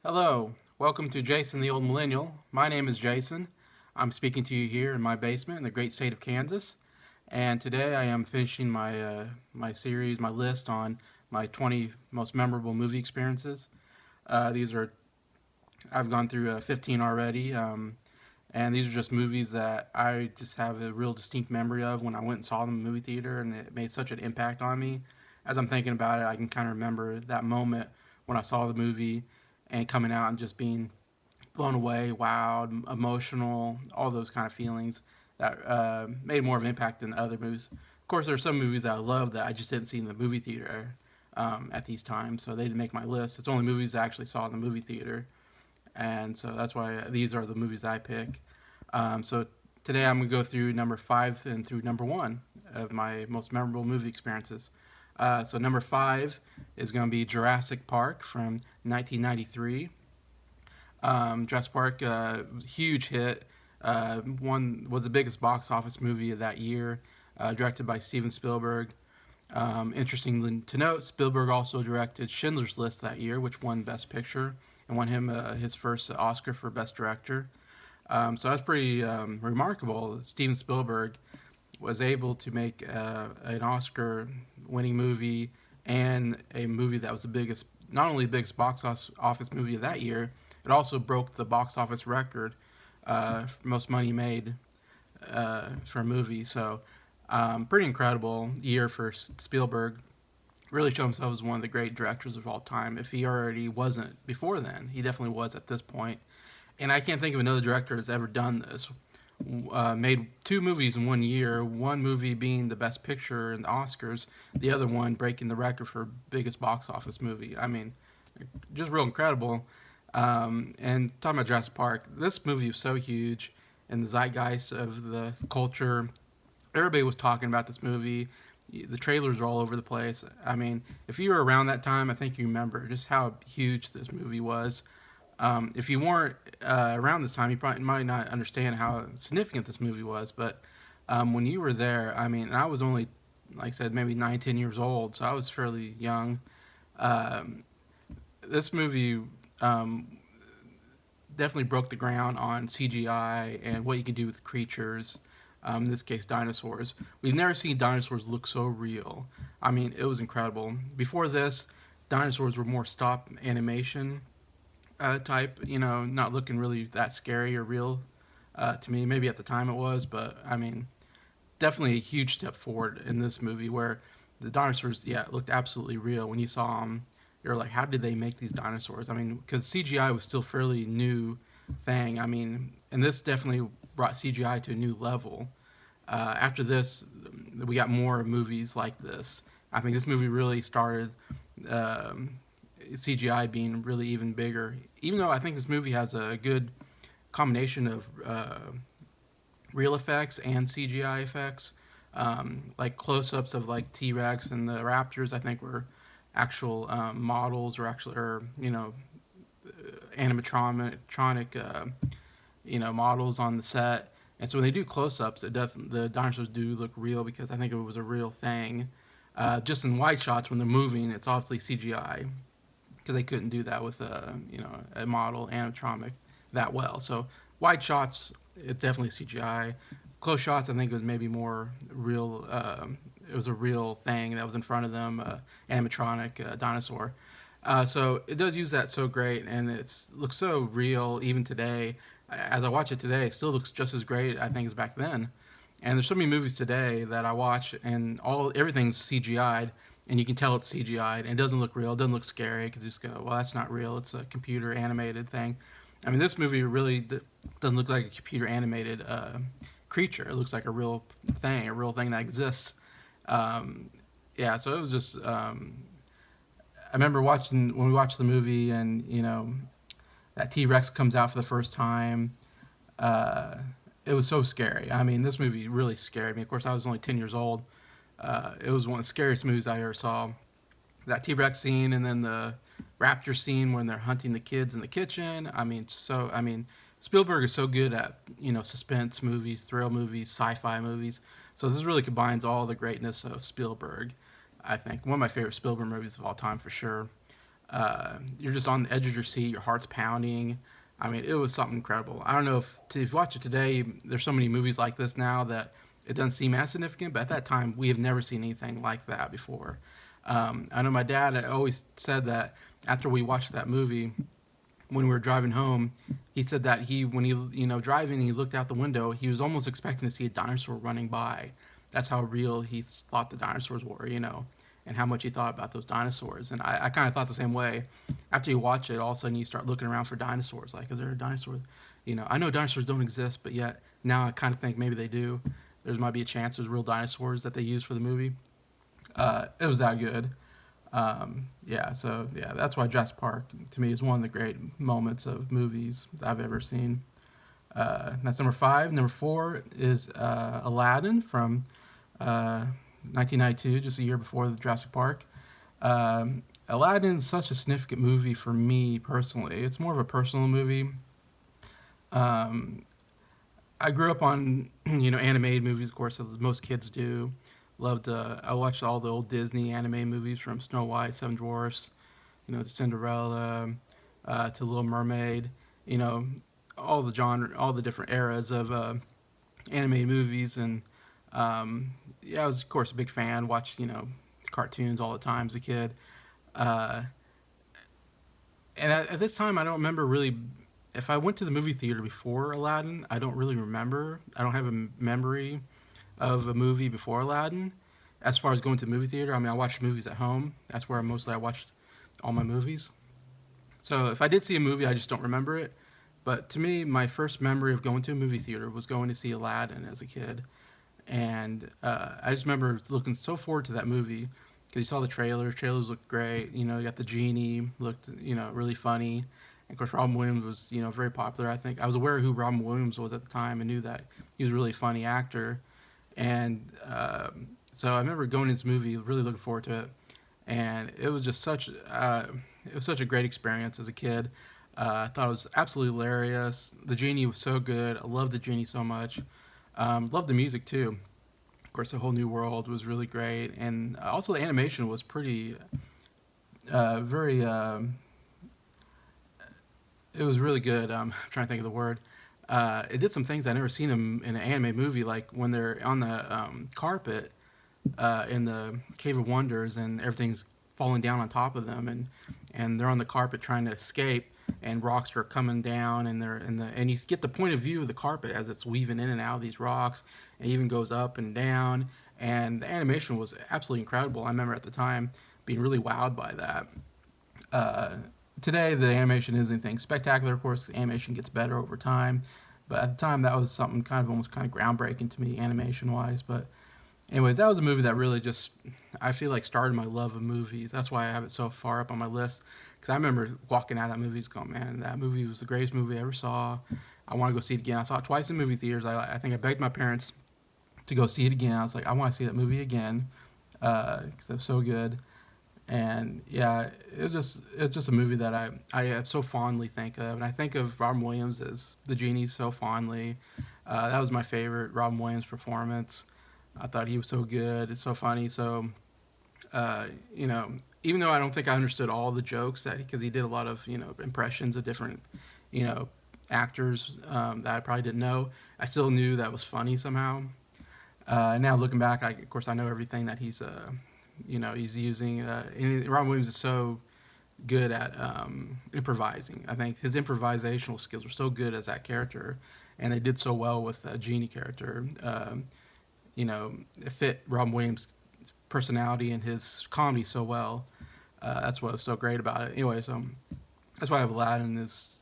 Hello, welcome to Jason the Old Millennial. My name is Jason. I'm speaking to you here in my basement in the great state of Kansas. And today I am finishing my series, my list on my 20 most memorable movie experiences. These are I've gone through 15 already, and these are just movies that I just have a real distinct memory of when I went and saw them in the movie theater, and it made such an impact on me. As I'm thinking about it, I can kind of remember that moment when I saw the movie and coming out and just being blown away, wowed, emotional, all those kind of feelings that made more of an impact than other movies. Of course, there are some movies that I love that I just didn't see in the movie theater at these times, so they didn't make my list. It's only movies I actually saw in the movie theater, and so that's why these are the movies I pick. So today I'm gonna go through number five and through number one of my most memorable movie experiences. So number five is going to be Jurassic Park from 1993. Jurassic Park, huge hit. One was the biggest box office movie of that year. Directed by Steven Spielberg. Interesting to note, Spielberg also directed Schindler's List that year, which won Best Picture and won him his first Oscar for Best Director. So that's pretty remarkable. Steven Spielberg was able to make an Oscar-winning movie and a movie that was the biggest, not only the biggest box office movie of that year, it also broke the box office record for most money made for a movie. So, pretty incredible year for Spielberg. Really showed himself as one of the great directors of all time. If he already wasn't before then, he definitely was at this point. And I can't think of another director that's ever done this. Made two movies in 1 year. One movie being the Best Picture in the Oscars, the other one breaking the record for biggest box office movie. I mean, just real incredible. And talking about Jurassic Park, this movie was so huge in the zeitgeist of the culture. Everybody was talking about this movie. The trailers are all over the place. I mean, if you were around that time, I think you remember just how huge this movie was. If you weren't around this time, you probably might not understand how significant this movie was. But when you were there, I mean, I was only, like I said, maybe 9, 10 years old, so I was fairly young. Um, this movie definitely broke the ground on CGI and what you can do with creatures. In this case, dinosaurs. We've never seen dinosaurs look so real. I mean, it was incredible. Before this, dinosaurs were more stop animation type, not looking really that scary or real to me. Maybe at the time it was, but I mean, definitely a huge step forward in this movie where the dinosaurs, yeah, looked absolutely real. When you saw them, you're like, how did they make these dinosaurs? I mean, because CGI was still fairly new thing. I mean, and this definitely brought CGI to a new level. After this, we got more movies like this. I think this movie really started CGI being really even bigger. Even though I think this movie has a good combination of real effects and CGI effects, like close-ups of like T-Rex and the Raptors. I think were actual models or animatronic models on the set. And so when they do close-ups, the dinosaurs do look real because I think it was a real thing. Just in wide shots when they're moving, it's obviously CGI because they couldn't do that with a model animatronic that well. So wide shots, it's definitely CGI. Close shots, I think it was maybe more real. It was a real thing that was in front of them, animatronic dinosaur. So it does use that so great, and it looks so real even today. As I watch it today, it still looks just as great, I think, as back then. And there's so many movies today that I watch, and everything's CGI'd, and you can tell it's CGI'd, and it doesn't look real. It doesn't look scary because you just go, well, that's not real. It's a computer animated thing. I mean, this movie really doesn't look like a computer animated creature. It looks like a real thing that exists. Yeah, so it was just. I remember watching when we watched the movie, and that T Rex comes out for the first time. Uh, it was so scary. I mean, this movie really scared me. Of course, I was only 10 years old. It was one of the scariest movies I ever saw. That T Rex scene, and then the raptor scene when they're hunting the kids in the kitchen. I mean, Spielberg is so good at suspense movies, thrill movies, sci-fi movies. So this really combines all the greatness of Spielberg. I think one of my favorite Spielberg movies of all time for sure. You're just on the edge of your seat, your heart's pounding. I mean, it was something incredible. I don't know if you watch it today, there's so many movies like this now that it doesn't seem as significant, but at that time, we have never seen anything like that before. I know my dad always said that after we watched that movie, when we were driving home, he said that when he, driving, he looked out the window, he was almost expecting to see a dinosaur running by. That's how real he thought the dinosaurs were, and how much he thought about those dinosaurs. And I kind of thought the same way. After you watch it, all of a sudden you start looking around for dinosaurs. Like, is there a dinosaur? I know dinosaurs don't exist, but yet now I kind of think maybe they do. There might be a chance there's real dinosaurs that they use for the movie. It was that good. Yeah, so yeah, that's why Jurassic Park to me is one of the great moments of movies that I've ever seen. That's number five. Number four is Aladdin from 1992, just a year before the Jurassic Park. Aladdin's such a significant movie for me personally. It's more of a personal movie. Um, I grew up on animated movies, of course, as most kids do. Loved. I watched all the old Disney anime movies from Snow White, Seven Dwarfs, Cinderella, to Little Mermaid. You know, all the genre, all the different eras of animated movies, and yeah, I was of course a big fan. Watched cartoons all the time as a kid. Uh, and at this time, I don't remember really. If I went to the movie theater before Aladdin, I don't really remember. I don't have a memory of a movie before Aladdin. As far as going to the movie theater, I mean, I watched movies at home. That's where I watched all my movies. So if I did see a movie, I just don't remember it. But to me, my first memory of going to a movie theater was going to see Aladdin as a kid. And I just remember looking so forward to that movie because you saw the trailers. Trailers looked great. You got the genie, looked, really funny. And of course, Robin Williams was, very popular. I think I was aware of who Robin Williams was at the time and knew that he was a really funny actor. And so I remember going to this movie, really looking forward to it, and it was just such a great experience as a kid. I thought it was absolutely hilarious. The genie was so good. I loved the genie so much. Loved the music too. Of course, the whole new world was really great, and also the animation was pretty, very. It was really good. I'm trying to think of the word. It did some things I never seen in an anime movie, like when they're on the carpet in the Cave of Wonders, and everything's falling down on top of them, and they're on the carpet trying to escape, and rocks are coming down, and and you get the point of view of the carpet as it's weaving in and out of these rocks, and even goes up and down, and the animation was absolutely incredible. I remember at the time being really wowed by that. Uh, Today the animation isn't anything spectacular. Of course, the animation gets better over time, but at the time that was something almost kind of groundbreaking to me animation wise. But anyways, that was a movie that really just, I feel like, started my love of movies. That's why I have it so far up on my list, because I remember walking out of that movie just going, man, that movie was the greatest movie I ever saw. I want to go see it again. I saw it twice in movie theaters. I think I begged my parents to go see it again. I was like, I want to see that movie again because it was so good. And yeah, it's just a movie that I so fondly think of, and I think of Robin Williams as the genie so fondly. That was my favorite Robin Williams performance. I thought he was so good. It's so funny. So uh, you know, even though I don't think I understood all the jokes because he did a lot of impressions of different you know actors that I probably didn't know, I still knew that was funny somehow. Now looking back, of course I know everything that he's using. And Robin Williams is so good at improvising. I think his improvisational skills are so good as that character, and they did so well with the Genie character. It fit Robin Williams' personality and his comedy so well. That's what was so great about it. Anyway, so that's why I have Aladdin is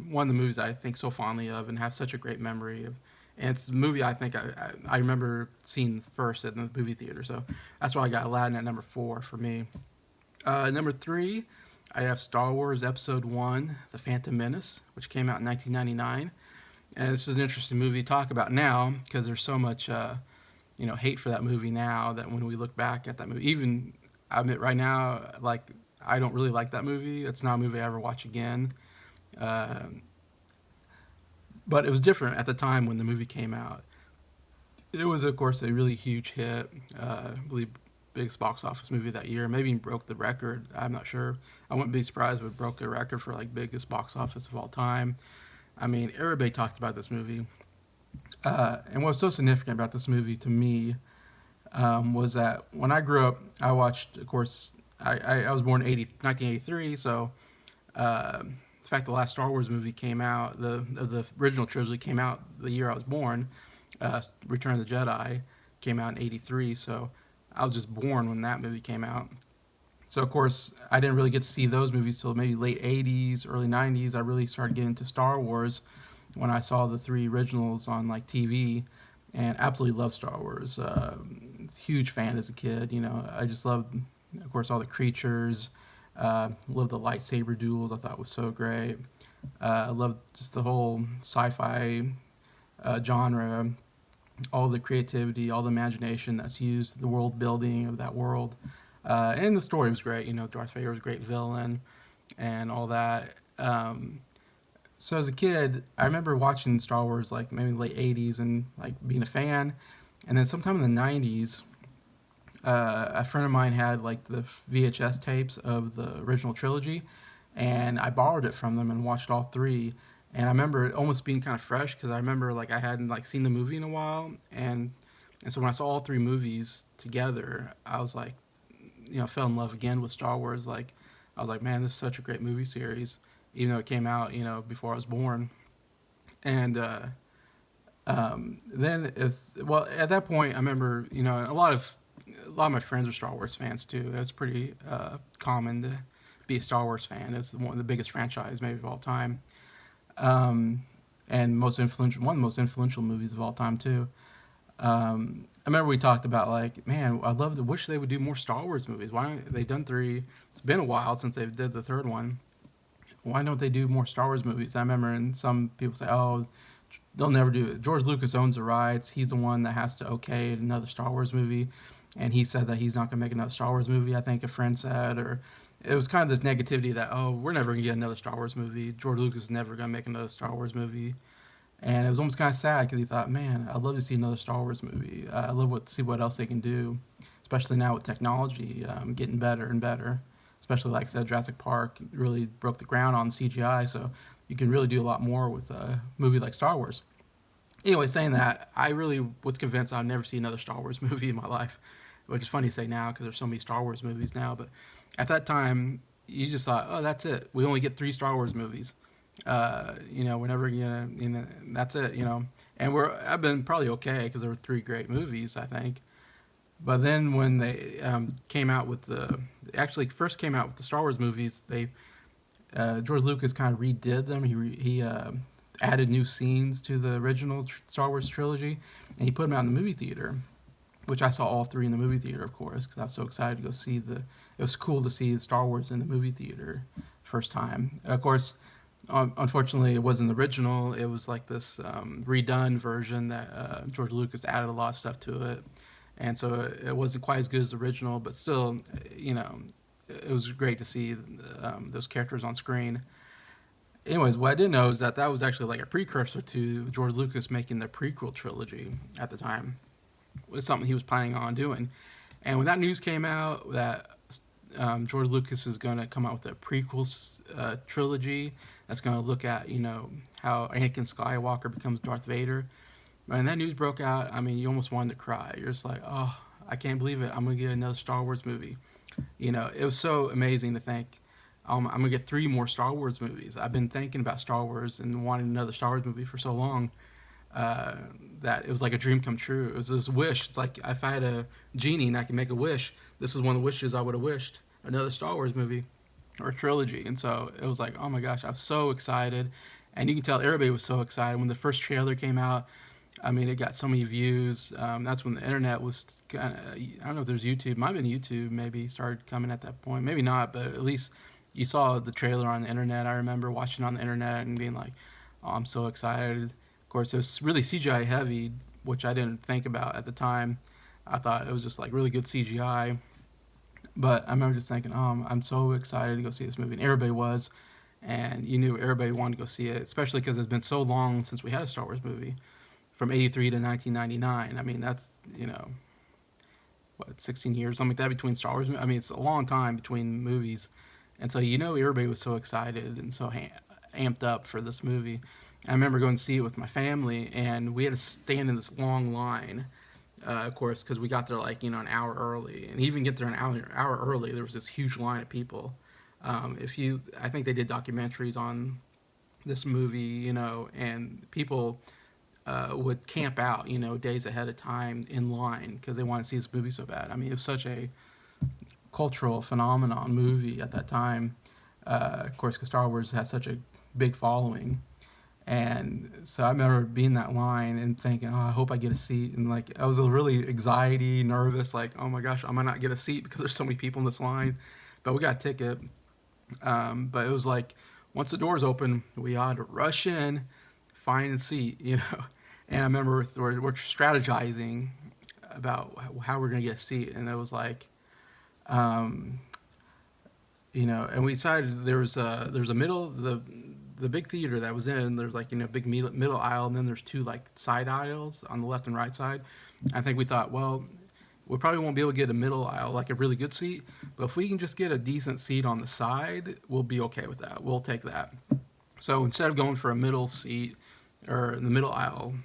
one of the movies I think so fondly of and have such a great memory of. And it's the movie I think I remember seeing first at the movie theater. So that's why I got Aladdin at number four for me. Number three, I have Star Wars Episode 1, The Phantom Menace, which came out in 1999. And this is an interesting movie to talk about now because there's so much hate for that movie now that when we look back at that movie, even I admit right now, like I don't really like that movie. It's not a movie I ever watch again. Uh, but it was different at the time when the movie came out. It was, of course, a really huge hit. I believe biggest box office movie that year. Maybe even broke the record. I'm not sure. I wouldn't be surprised if it broke a record for like biggest box office of all time. I mean, everybody talked about this movie. And what's so significant about this movie to me was that when I grew up, I watched, of course, I was born in 1983, so in fact, the last Star Wars movie came out, the original trilogy came out the year I was born. Return of the Jedi came out in '83, so I was just born when that movie came out. So of course, I didn't really get to see those movies till maybe late '80s, early '90s. I really started getting into Star Wars when I saw the three originals on like TV, and absolutely loved Star Wars. Huge fan as a kid. You know, I just loved, of course, all the creatures. Loved the lightsaber duels. I thought was so great. I loved just the whole sci-fi genre, all the creativity, all the imagination that's used, the world building of that world, and the story was great. You know, Darth Vader was a great villain, and all that. So as a kid, I remember watching Star Wars like maybe late '80s and like being a fan, and then sometime in the '90s, a friend of mine had like the VHS tapes of the original trilogy, and I borrowed it from them and watched all three. And I remember it almost being kind of fresh because I remember like I hadn't like seen the movie in a while, and so when I saw all three movies together, I was like, you know, fell in love again with Star Wars. Like, I was like, man, this is such a great movie series, even though it came out, you know, before I was born. And then it's well at that point, I remember, you know, a lot of my friends are Star Wars fans too. It's pretty common to be a Star Wars fan. It's one of the biggest franchise maybe of all time, and one of the most influential movies of all time too. I remember we talked about like, man, wish they would do more Star Wars movies. Why don't they done three? It's been a while since they did the third one. Why don't they do more Star Wars movies? I remember, and some people say, oh, they'll never do it. George Lucas owns the rights. He's the one that has to okay another Star Wars movie, and he said that he's not going to make another Star Wars movie. I think a friend said, or it was kind of this negativity that, oh, we're never going to get another Star Wars movie. George Lucas is never going to make another Star Wars movie. And it was almost kind of sad because he thought, man, I'd love to see another Star Wars movie. I love to see what else they can do, especially now with technology getting better and better. Especially, like I said, Jurassic Park really broke the ground on CGI, so you can really do a lot more with a movie like Star Wars. Anyway, saying that, I really was convinced I'd never see another Star Wars movie in my life, which is funny to say now because there's so many Star Wars movies now. But at that time, you just thought, oh, that's it. We only get three Star Wars movies. You know, we're never gonna, you know, that's it. You know, and I've been probably okay because there were three great movies, I think. But then when they came out with actually first came out with the Star Wars movies, George Lucas kind of redid them. He added new scenes to the original Star Wars trilogy, and he put them out in the movie theater, which I saw all three in the movie theater, of course, because I was so excited to go see It was cool to see Star Wars in the movie theater first time. Of course, unfortunately, it wasn't the original. It was like this redone version that George Lucas added a lot of stuff to it, and so it wasn't quite as good as the original. But still, you know, it was great to see those characters on screen. Anyways, what I didn't know is that was actually like a precursor to George Lucas making the prequel trilogy at the time. It was something he was planning on doing, and when that news came out that George Lucas is going to come out with a prequel trilogy that's going to look at, you know, how Anakin Skywalker becomes Darth Vader. When that news broke out, I mean, you almost wanted to cry. You're just like, oh, I can't believe it. I'm going to get another Star Wars movie. You know, it was so amazing to think, I'm going to get three more Star Wars movies. I've been thinking about Star Wars and wanting another Star Wars movie for so long that it was like a dream come true. It was this wish. It's like if I had a genie and I could make a wish, this is one of the wishes I would have wished. Another Star Wars movie or trilogy. And so it was like, oh my gosh, I was so excited. And you can tell everybody was so excited. When the first trailer came out, I mean, it got so many views. That's when the internet was kind of, I don't know if there's YouTube. Might have been YouTube maybe started coming at that point. Maybe not, but at least you saw the trailer on the internet. I remember watching it on the internet and being like, oh, I'm so excited. Of course, it was really CGI heavy, which I didn't think about at the time. I thought it was just like really good CGI. But I remember just thinking, oh, I'm so excited to go see this movie. And everybody was. And you knew everybody wanted to go see it, especially because it's been so long since we had a Star Wars movie, from '83 to 1999. I mean, that's, you know, what 16 years, something like that between Star Wars. I mean, it's a long time between movies, and so everybody was so excited and so amped up for this movie. I remember going to see it with my family, and we had to stand in this long line, of course, because we got there like an hour early, and even get there an hour early, there was this huge line of people. I think they did documentaries on this movie, and people would camp out, days ahead of time in line because they wanted to see this movie so bad. I mean, it was such a cultural phenomenon movie at that time. Of course, because Star Wars had such a big following. And so I remember being in that line and thinking, oh, I hope I get a seat. And like, I was really anxiety, nervous, like, oh my gosh, I might not get a seat because there's so many people in this line. But we got a ticket. But it was like, once the doors open, we ought to rush in, find a seat. And I remember we're strategizing about how we're going to get a seat. And it was like, and we decided there's a middle, the big theater that was in, there's like, big middle aisle, and then there's two like side aisles on the left and right side. I think we thought, well, we probably won't be able to get a middle aisle, like a really good seat, but if we can just get a decent seat on the side, we'll be okay with that. We'll take that. So instead of going for a middle seat or the middle aisle,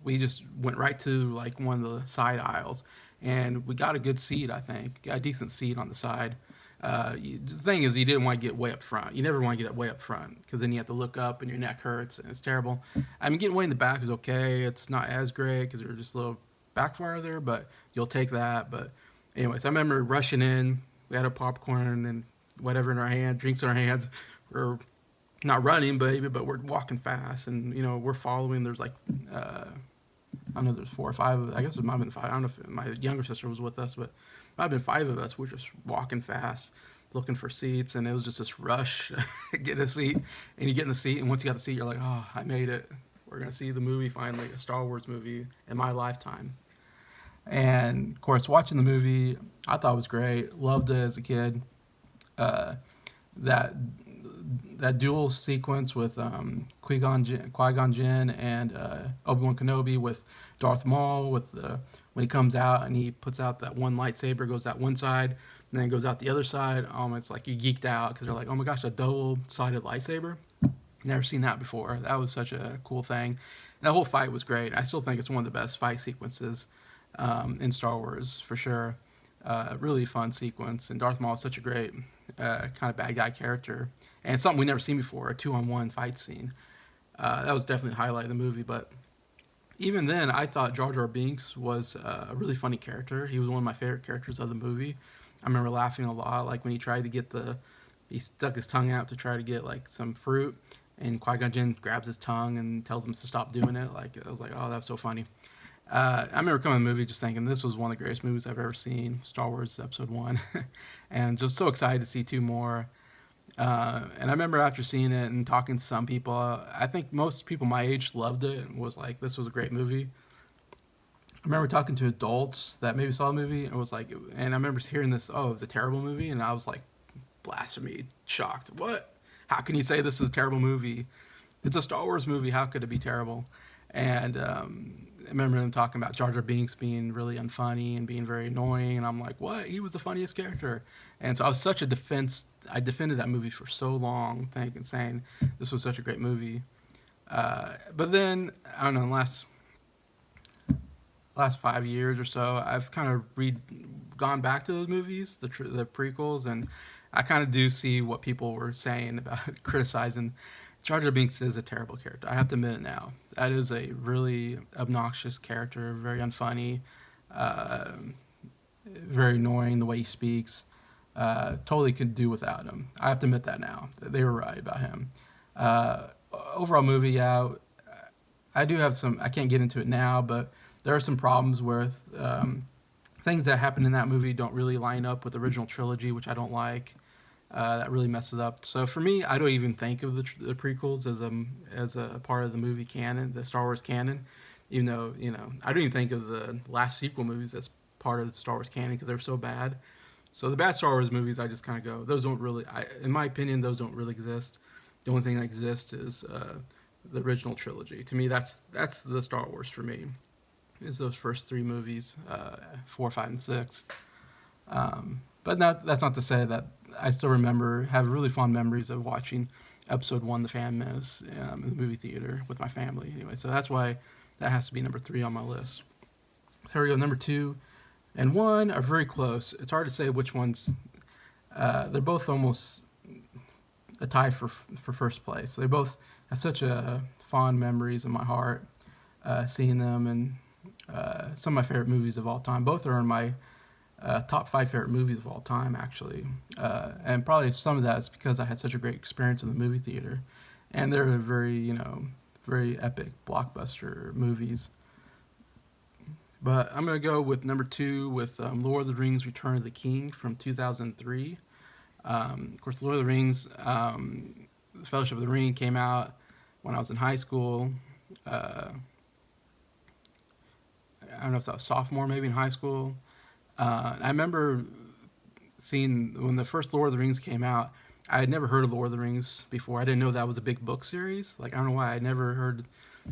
we just went right to like one of the side aisles, and we got a good seat. I think got a decent seat on the side. The thing is, you didn't want to get way up front. You never want to get way up front because then you have to look up and your neck hurts and it's terrible. I mean, getting way in the back is okay. It's not as great because you're just a little back farther, but you'll take that. But anyways, I remember rushing in. We had a popcorn and whatever in our hand, drinks in our hands. We're not running, but we're walking fast, and we're following. There's like I don't know, there's 4 or 5. I guess it might have been 5. I don't know if my younger sister was with us, but it might have been 5 of us. We're just walking fast, looking for seats, and it was just this rush, get a seat, and you get in the seat, and once you got the seat, you're like, oh, I made it. We're going to see the movie finally, a Star Wars movie in my lifetime. And, of course, watching the movie, I thought it was great. Loved it as a kid. That duel sequence with Qui-Gon Jinn and Obi-Wan Kenobi with Darth Maul when he comes out and he puts out that one lightsaber, goes out one side and then goes out the other side. It's like you geeked out because they're like, oh my gosh, a double-sided lightsaber. Never seen that before. That was such a cool thing. And that whole fight was great. I still think it's one of the best fight sequences in Star Wars for sure. Really fun sequence, and Darth Maul is such a great kind of bad guy character, and it's something we never seen before, a 2-on-1 fight scene. That was definitely a highlight of the movie, but even then, I thought Jar Jar Binks was a really funny character. He was one of my favorite characters of the movie. I remember laughing a lot, like when he tried to get he stuck his tongue out to try to get like some fruit, and Qui-Gon Jinn grabs his tongue and tells him to stop doing it. Like, I was like, oh, that was so funny. I remember coming to the movie just thinking this was one of the greatest movies I've ever seen, Star Wars Episode 1, and just so excited to see 2 more. And I remember after seeing it and talking to some people, I think most people my age loved it and was like, this was a great movie. I remember talking to adults that maybe saw the movie and was like, and I remember hearing this, oh, it was a terrible movie, and I was like, blasphemy, shocked. What? How can you say this is a terrible movie? It's a Star Wars movie. How could it be terrible? And I remember them talking about Jar Jar Binks being really unfunny and being very annoying, and I'm like, what? He was the funniest character. And so I was such a I defended that movie for so long, saying this was such a great movie. But then, I don't know, in the last 5 years or so, I've kind of gone back to those movies, the prequels, and I kind of do see what people were saying about criticizing. Jar Jar Binks is a terrible character. I have to admit it now. That is a really obnoxious character, very unfunny, very annoying the way he speaks. Totally could do without him. I have to admit that now. They were right about him. Overall movie, yeah, I do have some, I can't get into it now, but there are some problems with things that happen in that movie don't really line up with the original trilogy, which I don't like. That really messes up. So for me, I don't even think of the prequels as a part of the movie canon, the Star Wars canon. Even though I don't even think of the last sequel movies as part of the Star Wars canon because they're so bad. So the bad Star Wars movies, I just kind of go, those don't really. In my opinion, those don't really exist. The only thing that exists is the original trilogy. To me, that's the Star Wars for me. is those first three movies, 4, 5, and 6. But that's not to say that I still have really fond memories of watching episode 1, The Phantom Menace, in the movie theater with my family. Anyway, so that's why that has to be number 3 on my list. So here we go. Number 2 and 1 are very close. It's hard to say which ones. They're both almost a tie for first place. They both have such fond memories in my heart, seeing them, and some of my favorite movies of all time. Both are in my top 5 favorite movies of all time, actually. And probably some of that is because I had such a great experience in the movie theater. And they're very epic blockbuster movies. But I'm going to go with number 2 with Lord of the Rings Return of the King from 2003. Of course, Lord of the Rings, the Fellowship of the Ring came out when I was in high school. I don't know if I was a sophomore maybe in high school. I remember seeing when the first Lord of the Rings came out. I had never heard of Lord of the Rings before. I didn't know that was a big book series. Like, I don't know why. I'd never heard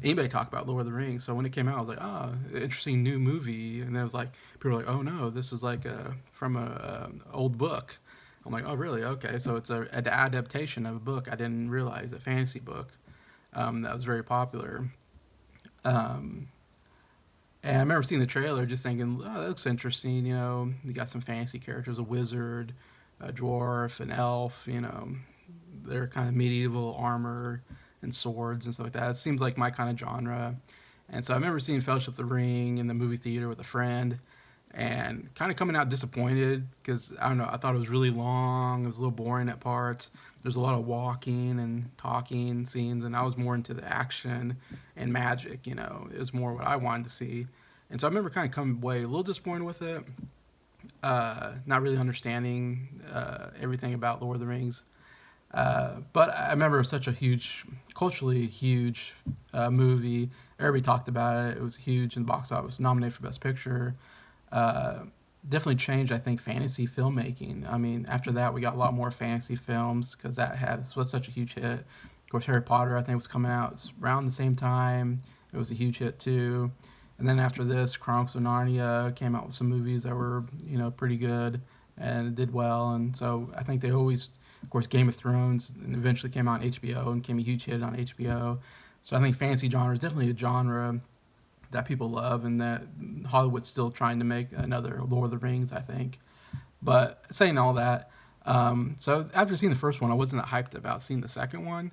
anybody talk about Lord of the Rings. So when it came out, I was like, oh, interesting new movie. And it was like, people were like, oh no, this is like from a old book. I'm like, oh really? Okay, so it's an adaptation of a book. I didn't realize, a fantasy book that was very popular. And I remember seeing the trailer, just thinking, oh, that looks interesting. You got some fantasy characters, a wizard, a dwarf, an elf. They're kind of medieval armor and swords and stuff like that. It seems like my kind of genre. And so I remember seeing Fellowship of the Ring in the movie theater with a friend, and kind of coming out disappointed because, I don't know, I thought it was really long. It was a little boring at parts. There's a lot of walking and talking scenes, and I was more into the action and magic. It was more what I wanted to see. And so I remember kind of coming away a little disappointed with it, not really understanding everything about Lord of the Rings. But I remember it was such a culturally huge movie. Everybody talked about it. It was huge in the box office, nominated for Best Picture. Definitely changed, I think, fantasy filmmaking. I mean, after that, we got a lot more fantasy films because was such a huge hit. Of course, Harry Potter, I think, was coming out around the same time. It was a huge hit too. And then after this, Chronicles of Narnia came out with some movies that were, pretty good and did well. And so I think they always, of course, Game of Thrones and eventually came out on HBO and became a huge hit on HBO. So I think fantasy genre is definitely a genre that people love, and that Hollywood's still trying to make another Lord of the Rings, I think. But saying all that, so after seeing the first one, I wasn't that hyped about seeing the second one.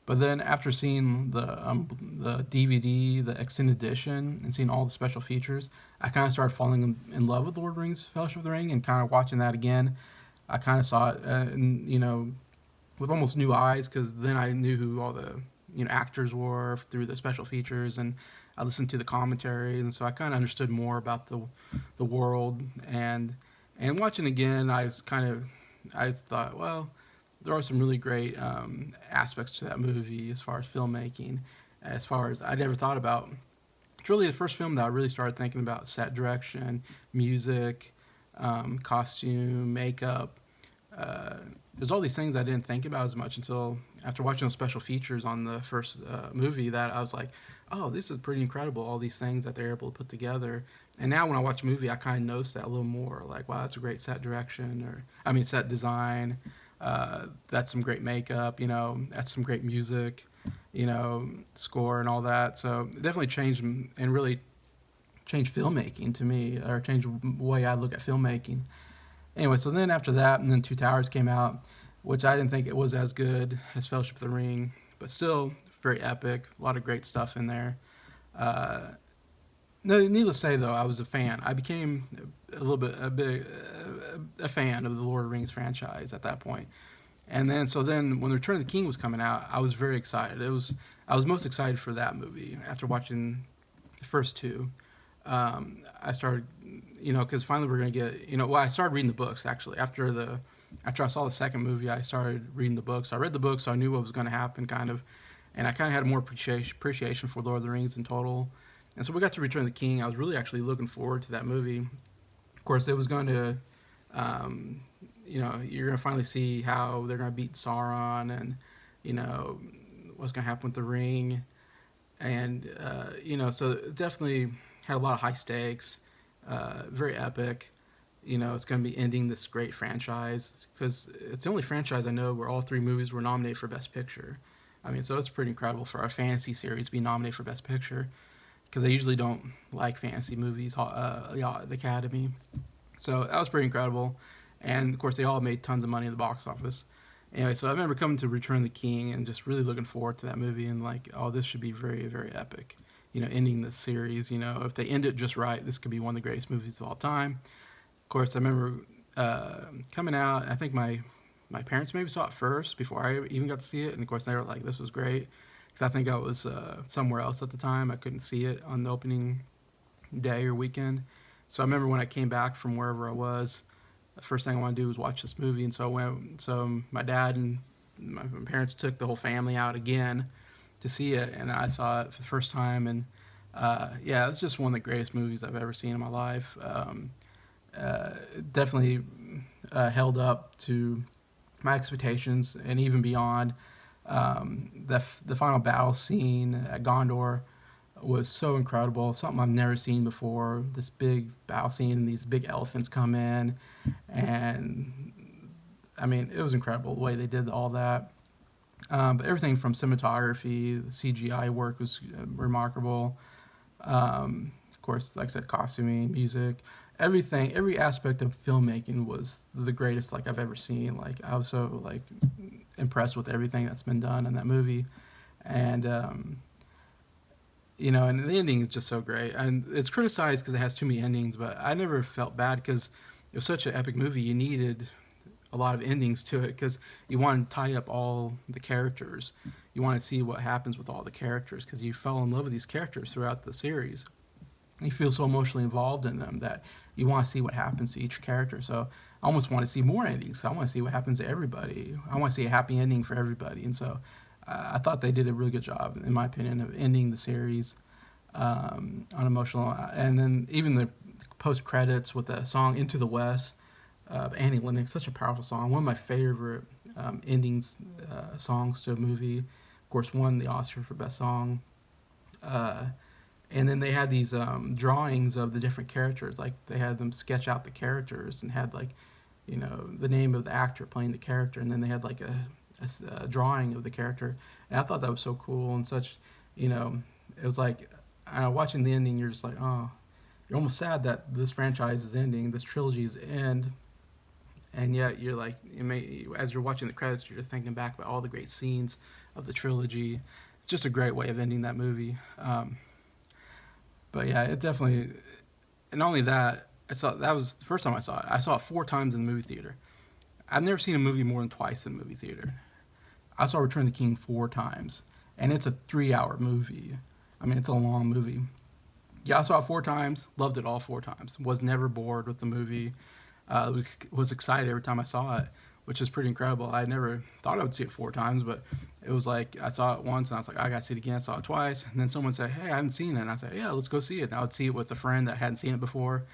But then after seeing the DVD, the extended edition, and seeing all the special features, I kind of started falling in love with Lord of the Rings: Fellowship of the Ring, and kind of watching that again. I kind of saw it, with almost new eyes, because then I knew who all the actors were through the special features, and I listened to the commentary, and so I kind of understood more about the world. And watching again, I thought, well, there are some really great aspects to that movie as far as filmmaking, as far as I never thought about. It's really the first film that I really started thinking about set direction, music, costume, makeup. There's all these things I didn't think about as much until after watching those special features on the first movie, that I was like, oh, this is pretty incredible, all these things that they're able to put together. And now when I watch a movie, I kind of notice that a little more. Like, wow, that's a great set direction, set design. That's some great makeup, that's some great music, score and all that. So it definitely changed and really changed filmmaking to me, or changed the way I look at filmmaking. Anyway, so then after that, and then Two Towers came out, which I didn't think it was as good as Fellowship of the Ring, but still very epic. A lot of great stuff in there. No, needless to say, though, I was a fan. I became a fan of the Lord of the Rings franchise at that point. And then when Return of the King was coming out, I was very excited. I was most excited for that movie after watching the first two. I started, because finally we're gonna get, I started reading the books actually after I saw the second movie. I started reading the books. I read the books, so I knew what was going to happen, kind of, and I kind of had more appreciation for Lord of the Rings in total. And so we got to Return of the King. I was really actually looking forward to that movie. Of course, it was going to, you're going to finally see how they're going to beat Sauron, and what's going to happen with the ring, and so definitely had a lot of high stakes, very epic. It's going to be ending this great franchise because it's the only franchise I know where all three movies were nominated for Best Picture. I mean, so it's pretty incredible for a fantasy series being nominated for Best Picture because they usually don't like fantasy movies, the Academy. So that was pretty incredible. And of course, they all made tons of money at the box office. Anyway, so I remember coming to Return of the King and just really looking forward to that movie and like, oh, this should be very, very epic. Ending this series. If they end it just right, this could be one of the greatest movies of all time. Of course, I remember coming out. I think my parents maybe saw it first before I even got to see it, and of course they were like, "This was great," because I think I was somewhere else at the time. I couldn't see it on the opening day or weekend. So I remember when I came back from wherever I was, the first thing I wanted to do was watch this movie, and so I went. So my dad and my parents took the whole family out again to see it, and I saw it for the first time, and yeah, it's just one of the greatest movies I've ever seen in my life. Definitely held up to my expectations and even beyond. The final battle scene at Gondor was so incredible, something I've never seen before. This big battle scene, and these big elephants come in, and I mean, it was incredible the way they did all that. But everything from cinematography, the CGI work was remarkable. Of course, like I said, costuming, music, everything, every aspect of filmmaking was the greatest like I've ever seen. Like I was so like impressed with everything that's been done in that movie, and and the ending is just so great. And it's criticized because it has too many endings, but I never felt bad because it was such an epic movie. You needed a lot of endings to it because you want to tie up all the characters. You want to see what happens with all the characters because you fell in love with these characters throughout the series. You feel so emotionally involved in them that you want to see what happens to each character. So I almost want to see more endings. I want to see what happens to everybody. I want to see a happy ending for everybody. And so I thought they did a really good job, in my opinion, of ending the series on emotional. And then even the post credits with the song "Into the West" of Annie Lennox, such a powerful song. One of my favorite endings songs to a movie. Of course, won the Oscar for Best Song. And then they had these drawings of the different characters. Like they had them sketch out the characters and had like, the name of the actor playing the character. And then they had like a drawing of the character. And I thought that was so cool and such, it was like, watching the ending, you're just like, oh, you're almost sad that this franchise is ending, this trilogy is end. And yet you're like, as you're watching the credits, you're just thinking back about all the great scenes of the trilogy. It's just a great way of ending that movie. But yeah, it definitely, and not only that, that was the first time I saw it. I saw it 4 times in the movie theater. I've never seen a movie more than twice in the movie theater. I saw Return of the King 4 times, and it's a 3-hour movie. I mean, it's a long movie. Yeah, I saw it 4 times, loved it all 4 times. Was never bored with the movie. Was excited every time I saw it, which is pretty incredible. I never thought I would see it 4 times, but it was like I saw it once and I was like, I got to see it again. I saw it twice, and then someone said, "Hey, I haven't seen it." And I said, "Yeah, let's go see it." And I would see it with a friend that hadn't seen it before,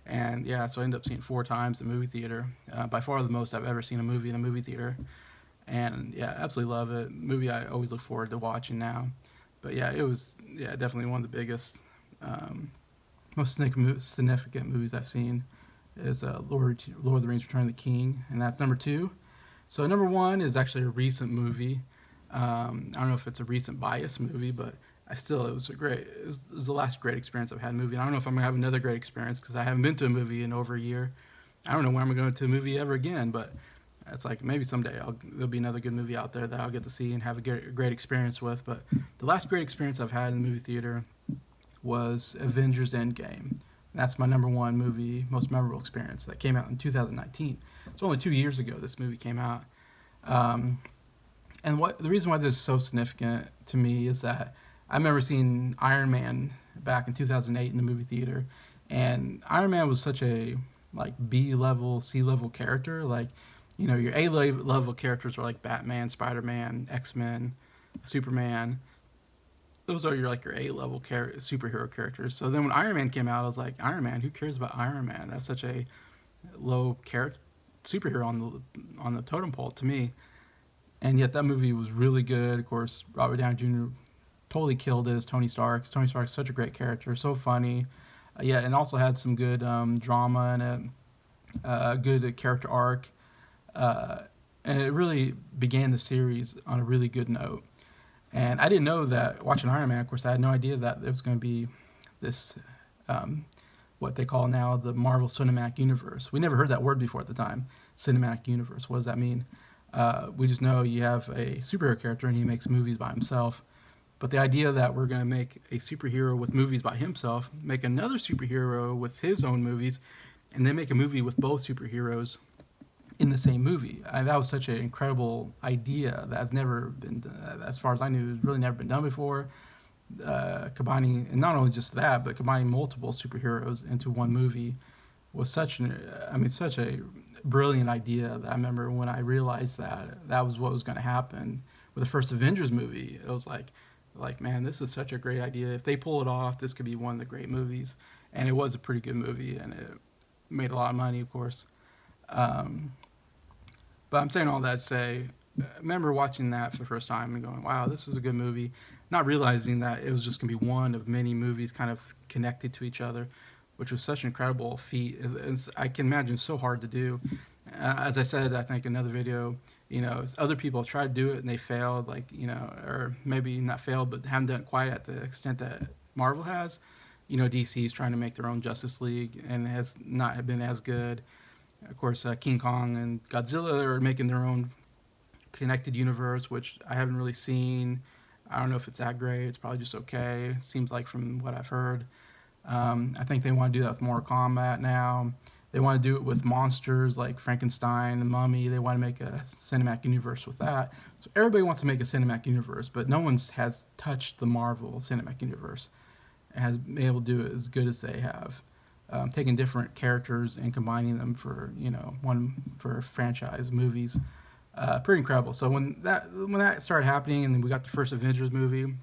and yeah, so I ended up seeing it 4 times in the movie theater. By far the most I've ever seen a movie in a movie theater, and yeah, absolutely love it. Movie I always look forward to watching now. But yeah, it was definitely one of the biggest, most significant movies I've seen is Lord of the Rings: Return of the King, and that's number 2. So number 1 is actually a recent movie. I don't know if it's a recent bias movie, but it was it was the last great experience I've had in a movie. And I don't know if I'm gonna have another great experience because I haven't been to a movie in over a year. I don't know when I'm going to a movie ever again, but it's like maybe someday there'll be another good movie out there that I'll get to see and have a great experience with. But the last great experience I've had in the movie theater was Avengers End Game. That's my number 1 movie, most memorable experience. That came out in 2019. It's only 2 years ago this movie came out. And the reason why this is so significant to me is that I remember seeing Iron Man back in 2008 in the movie theater, and Iron Man was such a like B level, C level character. Like, your A level characters are like Batman, Spider Man, X Men, Superman. Those are your A level superhero characters. So then when Iron Man came out, I was like, Iron Man, who cares about Iron Man? That's such a low character superhero on the totem pole to me. And yet that movie was really good. Of course, Robert Downey Jr. totally killed it as Tony Stark. Tony Stark's such a great character, so funny. Yeah, and also had some good drama and a good character arc. Uh, and it really began the series on a really good note. And I didn't know that watching Iron Man, of course, I had no idea that there was going to be this, um, what they call now the Marvel Cinematic Universe. We never heard that word before at the time. Cinematic Universe. What does that mean? We just know you have a superhero character and he makes movies by himself. But the idea that we're going to make a superhero with movies by himself, make another superhero with his own movies, and then make a movie with both superheroes in the same movie. That was such an incredible idea that has never been, as far as I knew, has really never been done before. Combining, and not only just that, but combining multiple superheroes into one movie was such a brilliant idea that I remember when I realized that that was what was going to happen with the first Avengers movie. It was like, man, this is such a great idea. If they pull it off, this could be one of the great movies. And it was a pretty good movie, and it made a lot of money, of course. Um, but I'm saying all that to say, I remember watching that for the first time and going, wow, this is a good movie. Not realizing that it was just going to be one of many movies kind of connected to each other, which was such an incredible feat. I can imagine it's so hard to do. As I said, I think in another video, other people tried to do it and they failed, or maybe not failed, but haven't done it quite at the extent that Marvel has. DC is trying to make their own Justice League and it has not been as good. Of course, King Kong and Godzilla are making their own connected universe, which I haven't really seen. I don't know if it's that great. It's probably just okay. It seems like from what I've heard. I think they want to do that with Mortal Kombat now. They want to do it with monsters like Frankenstein and Mummy. They want to make a cinematic universe with that. So everybody wants to make a cinematic universe, but no one has touched the Marvel cinematic universe and has been able to do it as good as they have. Taking different characters and combining them for one for franchise movies, pretty incredible. So when that started happening, and then we got the first Avengers movie,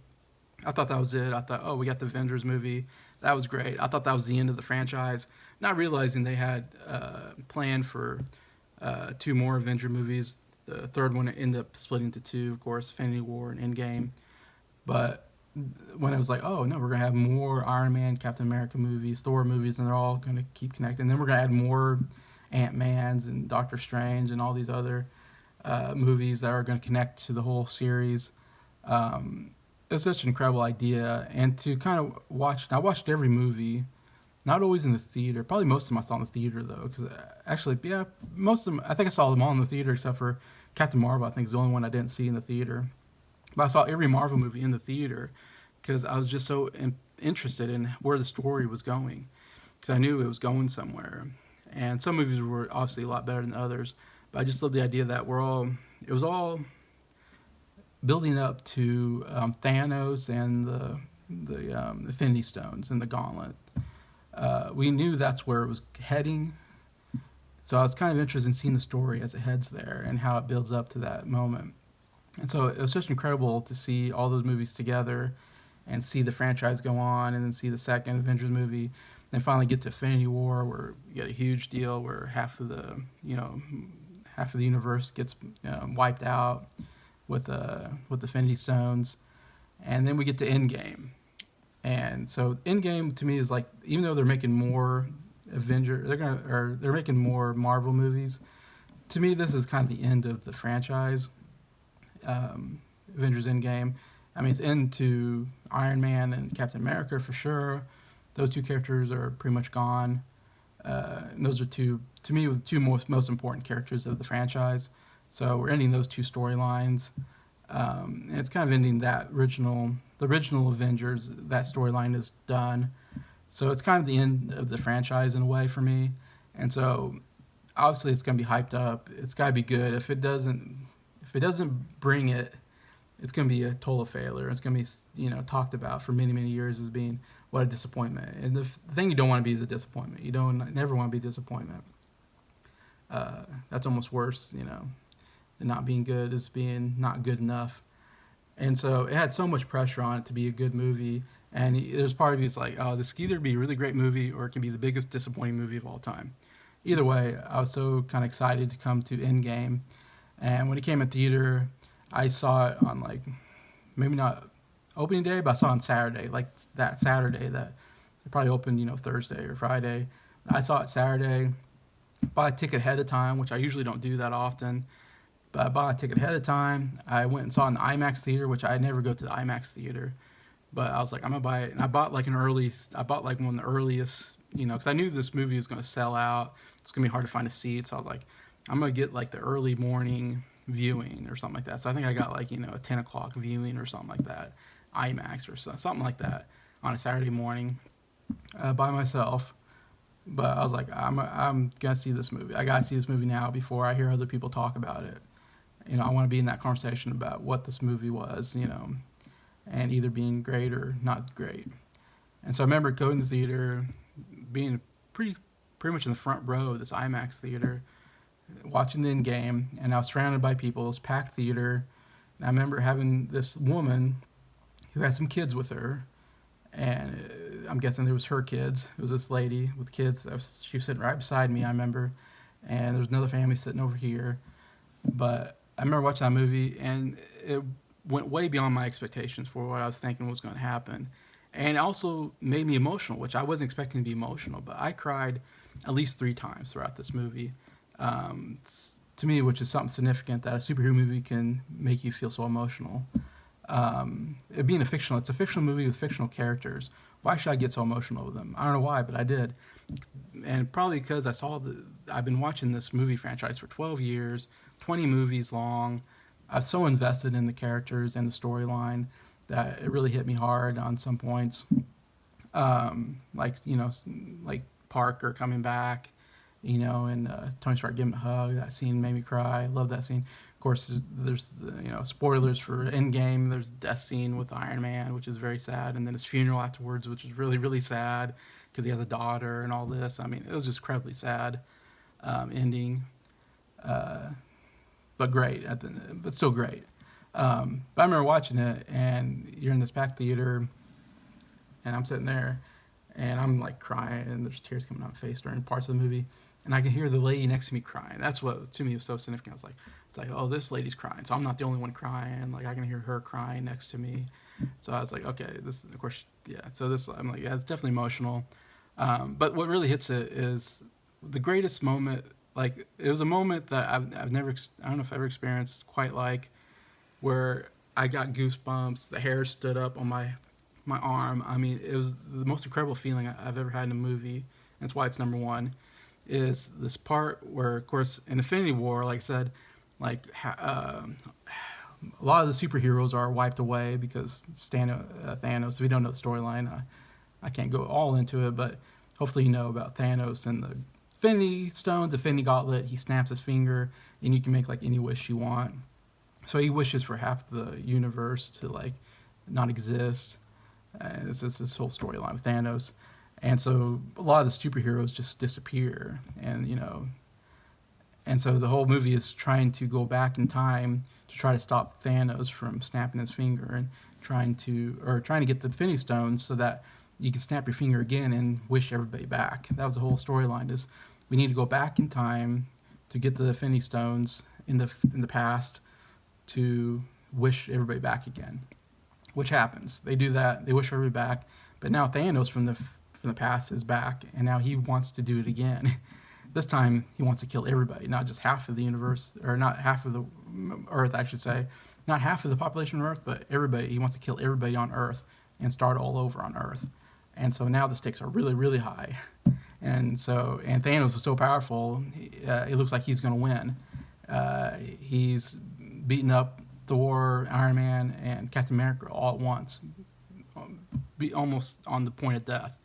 I thought that was it. I thought, oh, we got the Avengers movie, that was great. I thought that was the end of the franchise, not realizing they had planned for two more Avenger movies. The third one ended up splitting into two, of course, Infinity War and Endgame. But when it was like, oh no, we're gonna have more Iron Man, Captain America movies, Thor movies, and they're all gonna keep connecting. And then we're gonna add more Ant-Mans and Doctor Strange and all these other movies that are gonna connect to the whole series. It's such an incredible idea, and to kind of watch. I watched every movie, not always in the theater. Probably most of them I saw in the theater though, because actually, yeah, most of them. I think I saw them all in the theater except for Captain Marvel. I think is the only one I didn't see in the theater. But I saw every Marvel movie in the theater because I was just so interested in where the story was going. Because I knew it was going somewhere. And some movies were obviously a lot better than others. But I just love the idea that it was all building up to Thanos and the Infinity Stones and the Gauntlet. We knew that's where it was heading. So I was kind of interested in seeing the story as it heads there and how it builds up to that moment. And so it was just incredible to see all those movies together and see the franchise go on and then see the second Avengers movie and finally get to Infinity War where you get a huge deal where half of the universe gets wiped out with the Infinity Stones. And then we get to Endgame. And so Endgame to me is like, even though they're making more they're making more Marvel movies, to me this is kind of the end of the franchise. Avengers End Game. I mean, it's into Iron Man and Captain America for sure. Those two characters are pretty much gone. And those are to me, the two most important characters of the franchise. So we're ending those two storylines. And it's kind of ending the original Avengers. That storyline is done. So it's kind of the end of the franchise in a way for me. And so obviously it's going to be hyped up. It's got to be good. If it doesn't bring it, it's going to be a total failure. It's going to be talked about for many, many years as being what a disappointment. And the thing you don't want to be is a disappointment. You don't never want to be a disappointment. That's almost worse, than not being good is being not good enough. And so it had so much pressure on it to be a good movie. And there's part of you that's like, oh, this can either be a really great movie or it can be the biggest disappointing movie of all time. Either way, I was so kind of excited to come to Endgame. And when it came in theater, I saw it on maybe not opening day, but I saw it on Saturday, like that Saturday that it probably opened, Thursday or Friday. I saw it Saturday, bought a ticket ahead of time, which I usually don't do that often. But I bought a ticket ahead of time. I went and saw it in the IMAX theater, which I never go to the IMAX theater. But I was like, I'm gonna buy it, and I bought like I bought like one of the earliest, because I knew this movie was gonna sell out. It's gonna be hard to find a seat, so I was like, I'm gonna get like the early morning viewing or something like that. So I think I got like a 10 o'clock viewing or something like that, IMAX or something like that on a Saturday morning by myself. But I was like, I'm gonna see this movie. I gotta see this movie now before I hear other people talk about it. I want to be in that conversation about what this movie was, and either being great or not great. And so I remember going to the theater, being pretty much in the front row of this IMAX theater, watching the Endgame, and I was surrounded by people. It was packed theater. And I remember having this woman who had some kids with her, and I'm guessing it was her kids. It was this lady with kids. She was sitting right beside me, I remember, and there was another family sitting over here. But I remember watching that movie, and it went way beyond my expectations for what I was thinking was going to happen. And it also made me emotional, which I wasn't expecting to be emotional, but I cried at least 3 times throughout this movie. To me, which is something significant that a superhero movie can make you feel so emotional. It being it's a fictional movie with fictional characters. Why should I get so emotional with them? I don't know why, but I did. And probably because I've been watching this movie franchise for 12 years, 20 movies long. I'm so invested in the characters and the storyline that it really hit me hard on some points. Like Parker coming back, and Tony Stark giving a hug. That scene made me cry. I love that scene. Of course, there's spoilers for Endgame. There's the death scene with Iron Man, which is very sad, and then his funeral afterwards, which is really, really sad because he has a daughter and all this. I mean, it was just incredibly sad ending, but great, but still great. But I remember watching it, and you're in this packed theater, and I'm sitting there, and I'm like crying, and there's tears coming out my face during parts of the movie, and I can hear the lady next to me crying. That's what to me was so significant. I was like, it's like, oh, this lady's crying, so I'm not the only one crying. Like I can hear her crying next to me. So I was like, okay, this of course, yeah. So I'm like, yeah, it's definitely emotional. But what really hits it is the greatest moment. Like it was a moment that I've never, I don't know if I've ever experienced quite like, where I got goosebumps. The hair stood up on my arm. I mean, it was the most incredible feeling I've ever had in a movie. That's why it's number one. Is this part where, of course, in Infinity War, like I said, a lot of the superheroes are wiped away because Thanos. If you don't know the storyline, I can't go all into it, but hopefully you know about Thanos and the Infinity Stones, the Infinity Gauntlet. He snaps his finger, and you can make like any wish you want. So he wishes for half the universe to like not exist. It's this whole storyline with Thanos, and so a lot of the superheroes just disappear, and so the whole movie is trying to go back in time to try to stop Thanos from snapping his finger and trying to get the Infinity Stones so that you can snap your finger again and wish everybody back. That was the whole storyline. Is we need to go back in time to get the Infinity Stones in the past to wish everybody back again, which happens. They do that. They wish everybody back, but now Thanos from the past is back, and now he wants to do it again. This time he wants to kill everybody, not just half of the universe, or not half of the Earth, I should say, not half of the population of Earth, but everybody. He wants to kill everybody on Earth and start all over on Earth. And so now the stakes are really, really high, and Thanos is so powerful. It looks like he's going to win. He's beating up Thor, Iron Man, and Captain America all at once, be almost on the point of death.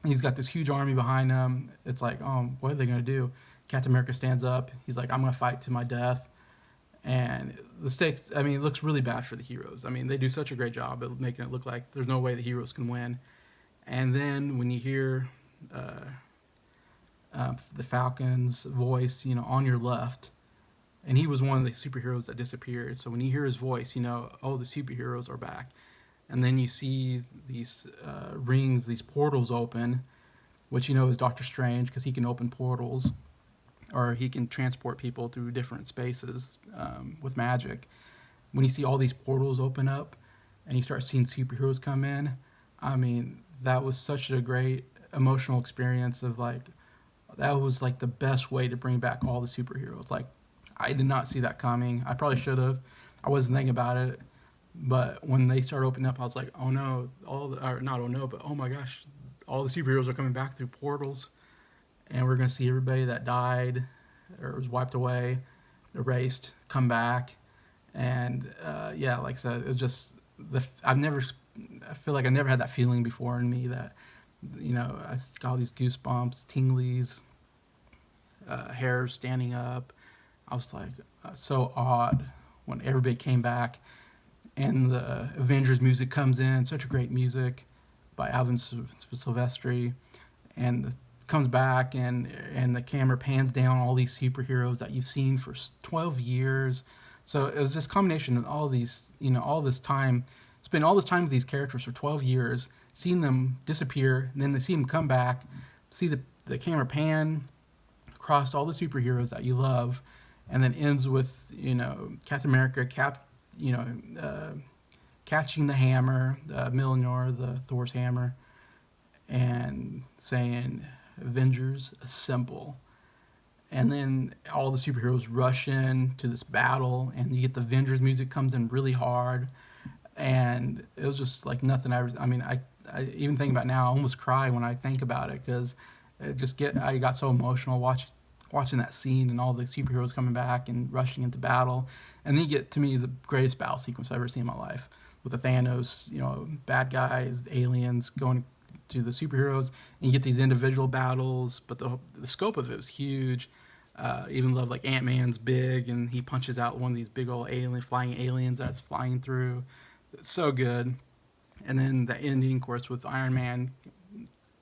He's got this huge army behind him. It's like, oh, what are they going to do? Captain America stands up. He's like, I'm going to fight to my death. And the stakes, I mean, it looks really bad for the heroes. I mean, they do such a great job of making it look like there's no way the heroes can win. And then when you hear the Falcon's voice, on your left, and he was one of the superheroes that disappeared. So when you hear his voice, oh, the superheroes are back. And then you see these rings, these portals open, which is Doctor Strange because he can open portals, or he can transport people through different spaces with magic. when you see all these portals open up and you start seeing superheroes come in, I mean, that was such a great emotional experience of like, that was like the best way to bring back all the superheroes. Like, I did not see that coming. I probably should have. I wasn't thinking about it. But when they started opening up, I was like, oh no, or not oh no, but oh my gosh, all the superheroes are coming back through portals, and we're gonna see everybody that died or was wiped away, erased, come back, and yeah, like I said, it was just I feel like I never had that feeling before in me that, I got all these goosebumps, tinglies, hair standing up. I was like so awed when everybody came back, and the Avengers music comes in, such a great music by Alvin Silvestri, and comes back, and the camera pans down all these superheroes that you've seen for 12 years. So it was this combination of all these, all this time, spend all this time with these characters for 12 years, seeing them disappear, and then they see them come back, see the camera pan across all the superheroes that you love, and then ends with, Captain America you know, uh, catching the hammer, the Mjolnir, the Thor's hammer, and saying, "Avengers assemble." And then all the superheroes rush in to this battle, and you get the Avengers music comes in really hard, and it was just like nothing I ever. I mean, I even think about it now, I almost cry when I think about it because I got so emotional watching that scene and all the superheroes coming back and rushing into battle, and then you get to me the greatest battle sequence I've ever seen in my life with the Thanos, bad guys, aliens going to the superheroes, and you get these individual battles, but the scope of it was huge. Even love like Ant-Man's big, and he punches out one of these big old flying aliens that's flying through. It's so good. And then the ending, of course, with Iron Man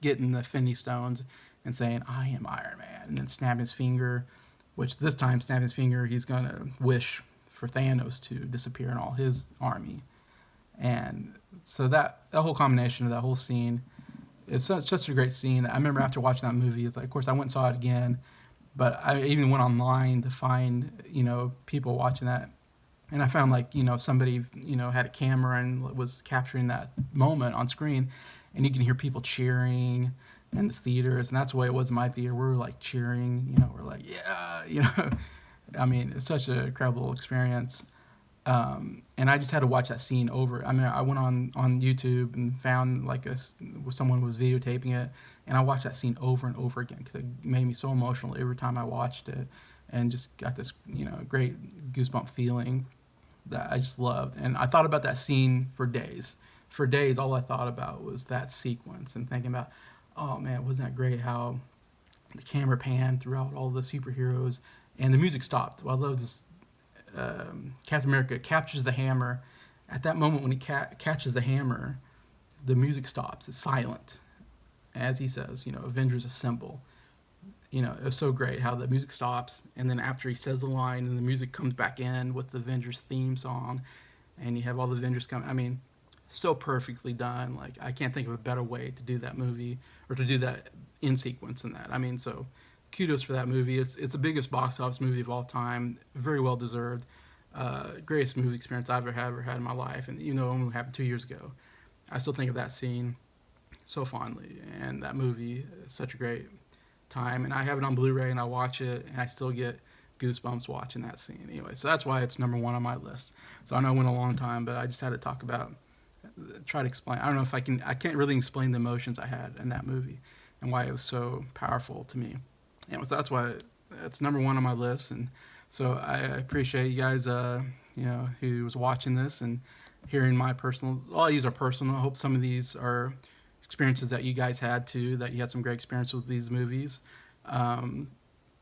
getting the Infinity Stones and saying, "I am Iron Man," and then snapping his finger, which this time, snapping his finger, he's going to wish for Thanos to disappear in all his army. And so that whole combination of that whole scene, it's such a great scene. I remember after watching that movie, it's like, of course, I went and saw it again, but I even went online to find, people watching that. And I found like, somebody, had a camera and was capturing that moment on screen, and you can hear people cheering in the theaters. And that's the way it was in my theater. We were like cheering, we're like, yeah, I mean, it's such an incredible experience. And I just had to watch that scene over. I mean, I went on YouTube and found like someone was videotaping it, and I watched that scene over and over again because it made me so emotional every time I watched it, and just got this great goosebump feeling that I just loved. And I thought about that scene for days. For days, all I thought about was that sequence and thinking about, oh man, wasn't that great how the camera panned throughout all the superheroes and the music stopped. Well, I love this. Captain America captures the hammer. At that moment when he catches the hammer, the music stops. It's silent. As he says, Avengers assemble. It was so great how the music stops, and then after he says the line, and the music comes back in with the Avengers theme song, and you have all the Avengers come. I mean, so perfectly done. Like, I can't think of a better way to do that movie or to do that in sequence than that. I mean, so kudos for that movie. It's the biggest box office movie of all time. Very well deserved. Greatest movie experience I've ever had in my life. And even though it only happened 2 years ago, I still think of that scene so fondly. And that movie is such a great time. And I have it on Blu-ray and I watch it, and I still get goosebumps watching that scene. Anyway, so that's why it's number one on my list. So I know it went a long time, but I just had to try to explain. I don't know if I can't really explain the emotions I had in that movie and why it was so powerful to me. And so that's why it's number one on my list. And so I appreciate you guys, who was watching this and hearing my personal. All these are personal. I hope some of these are experiences that you guys had too. That you had some great experience with these movies. But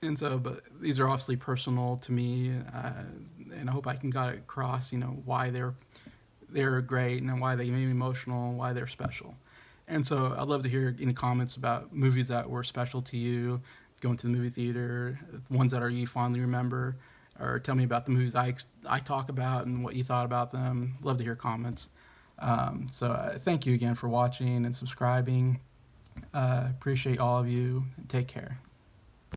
these are obviously personal to me, and I hope I can get across, why they're great and why they made me emotional, and why they're special. And so I'd love to hear any comments about movies that were special to you, going to the movie theater, ones that you fondly remember, or tell me about the movies I talk about and what you thought about them. Love to hear comments. Thank you again for watching and subscribing. Appreciate all of you. Take care.